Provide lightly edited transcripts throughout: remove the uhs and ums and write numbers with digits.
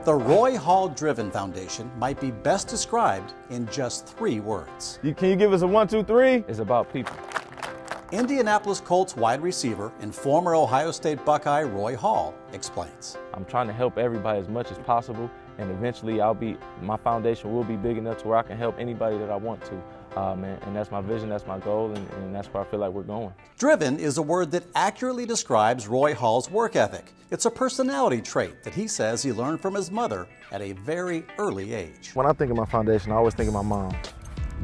The Roy Hall Driven Foundation might be best described in just 3 words. Can you give us a 1, 2, 3? It's about people. Indianapolis Colts wide receiver and former Ohio State Buckeye Roy Hall explains. I'm trying to help everybody as much as possible, and eventually my foundation will be big enough to where I can help anybody that I want to. And that's my vision, that's my goal, and that's where I feel like we're going. Driven is a word that accurately describes Roy Hall's work ethic. It's a personality trait that he says he learned from his mother at a very early age. When I think of my foundation, I always think of my mom,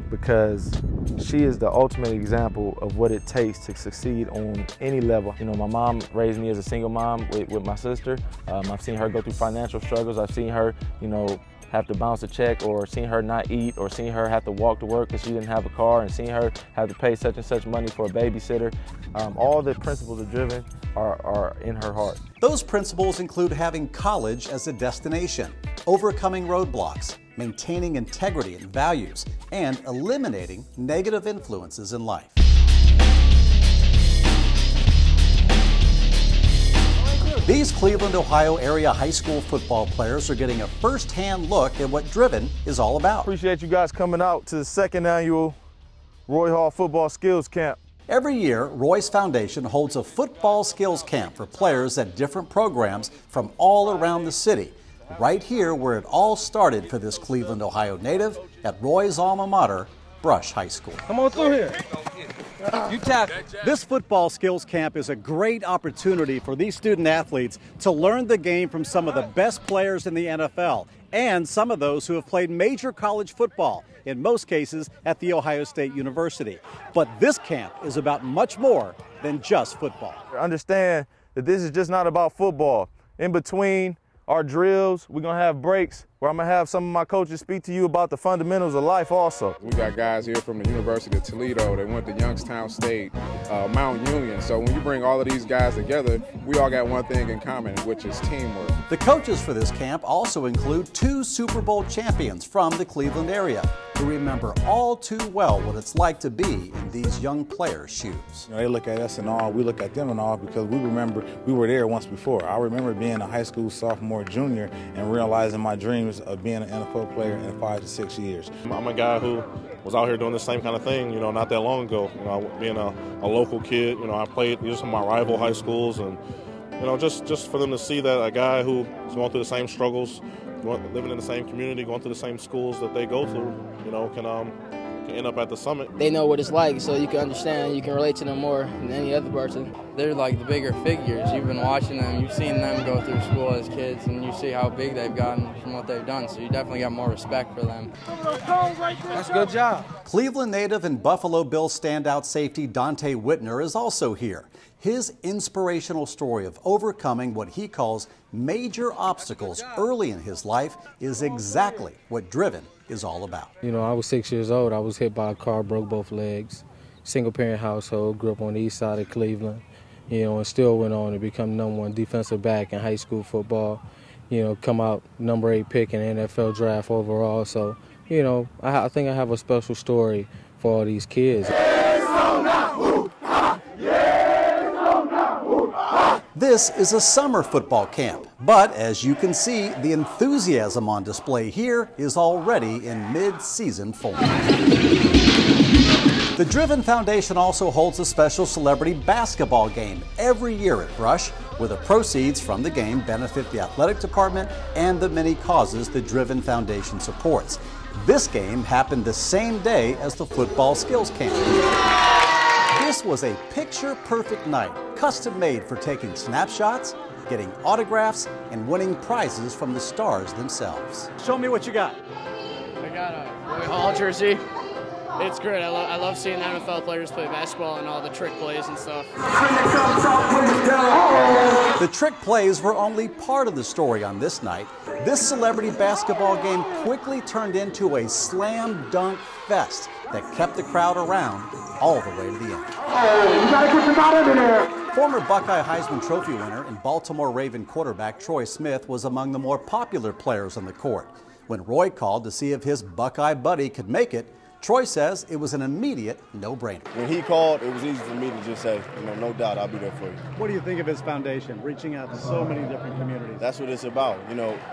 because she is the ultimate example of what it takes to succeed on any level. You know, my mom raised me as a single mom with my sister. I've seen her go through financial struggles. I've seen her, have to bounce a check, or seen her not eat, or seen her have to walk to work because she didn't have a car, and seen her have to pay such and such money for a babysitter. All the principles of Driven are in her heart. Those principles include having college as a destination, overcoming roadblocks, maintaining integrity and values, and eliminating negative influences in life. These Cleveland, Ohio area high school football players are getting a first-hand look at what Driven is all about. Appreciate you guys coming out to the 2nd annual Roy Hall Football Skills Camp. Every year, Roy's Foundation holds a football skills camp for players at different programs from all around the city. Right here where it all started for this Cleveland, Ohio native at Roy's alma mater, Brush High School. Come on through here. You tap. This football skills camp is a great opportunity for these student athletes to learn the game from some of the best players in the NFL and some of those who have played major college football, in most cases at The Ohio State University. But this camp is about much more than just football. Understand that this is just not about football. In between our drills, we're going to have breaks where I'm going to have some of my coaches speak to you about the fundamentals of life also. We got guys here from the University of Toledo. They went to Youngstown State, Mount Union. So when you bring all of these guys together, we all got one thing in common, which is teamwork. The coaches for this camp also include 2 Super Bowl champions from the Cleveland area who remember all too well what it's like to be in these young players' shoes. They look at us in awe, we look at them in awe, because we remember we were there once before. I remember being a high school sophomore, junior, and realizing my dreams of being an NFL player in 5 to 6 years. I'm a guy who was out here doing the same kind of thing, not that long ago. Being a local kid, I played just in my rival high schools, and just for them to see that a guy who is going through the same struggles, living in the same community, going through the same schools that they go through, can end up at the summit. They know what it's like, so you can understand, you can relate to them more than any other person. They're like the bigger figures. You've been watching them, you've seen them go through school as kids, and you see how big they've gotten from what they've done, so you definitely got more respect for them. That's a good job. Cleveland native and Buffalo Bills standout safety Dante Whitner is also here. His inspirational story of overcoming what he calls major obstacles early in his life is exactly what Driven is all about. I was 6 years old. I was hit by a car, broke both legs. Single-parent household, grew up on the east side of Cleveland, and still went on to become #1 defensive back in high school football. Come out number 8 pick in the NFL draft overall. So, I think I have a special story for all these kids. This is a summer football camp, but as you can see, the enthusiasm on display here is already in mid-season form. The Driven Foundation also holds a special celebrity basketball game every year at Brush, where the proceeds from the game benefit the athletic department and the many causes the Driven Foundation supports. This game happened the same day as the football skills camp. This was a picture-perfect night, custom-made for taking snapshots, getting autographs, and winning prizes from the stars themselves. Show me what you got. I got a Roy Hall jersey. It's great. I love seeing NFL players play basketball and all the trick plays and stuff. The trick plays were only part of the story on this night. This celebrity basketball game quickly turned into a slam dunk fest that kept the crowd around all the way to the end. Oh, you gotta get them out of there. Former Buckeye Heisman Trophy winner and Baltimore Raven quarterback Troy Smith was among the more popular players on the court. When Roy called to see if his Buckeye buddy could make it, Troy says it was an immediate no-brainer. When he called, it was easy for me to just say, no doubt, I'll be there for you. What do you think of his foundation, reaching out to so many different communities? That's what it's about.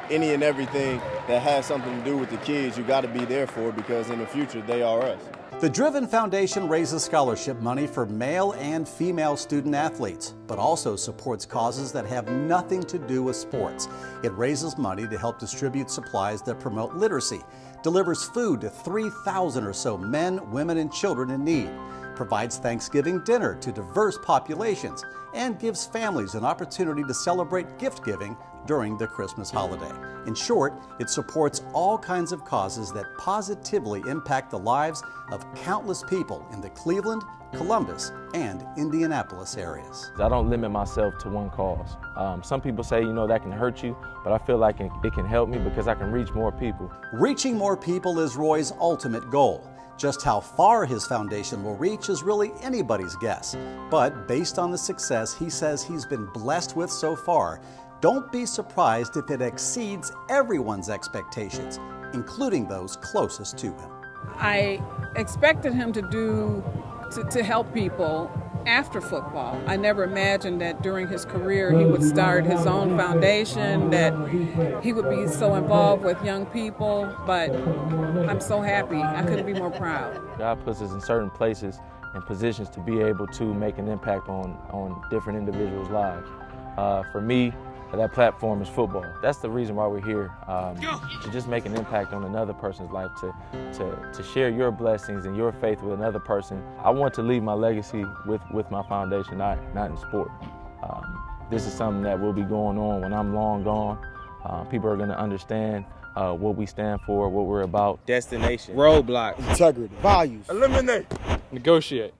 Any and everything that has something to do with the kids, you got to be there for, because in the future, they are us. The D.R.I.V.E.N Foundation raises scholarship money for male and female student athletes, but also supports causes that have nothing to do with sports. It raises money to help distribute supplies that promote literacy, delivers food to 3,000 or so men, women, and children in need, provides Thanksgiving dinner to diverse populations, and gives families an opportunity to celebrate gift-giving during the Christmas holiday. In short, it supports all kinds of causes that positively impact the lives of countless people in the Cleveland, Columbus, and Indianapolis areas. I don't limit myself to one cause. Some people say, that can hurt you, but I feel like it can help me because I can reach more people. Reaching more people is Roy's ultimate goal. Just how far his foundation will reach is really anybody's guess. But based on the success he says he's been blessed with so far, don't be surprised if it exceeds everyone's expectations, including those closest to him. I expected him to help people after football. I never imagined that during his career he would start his own foundation, that he would be so involved with young people, but I'm so happy. I couldn't be more proud. God puts us in certain places and positions to be able to make an impact on different individuals' lives. For me, that platform is football. That's the reason why we're here, to just make an impact on another person's life, to share your blessings and your faith with another person. I want to leave my legacy with my foundation, not in sport. This is something that will be going on when I'm long gone. People are going to understand what we stand for, what we're about. Destination. Roadblock. Integrity. Values. Eliminate. Negotiate.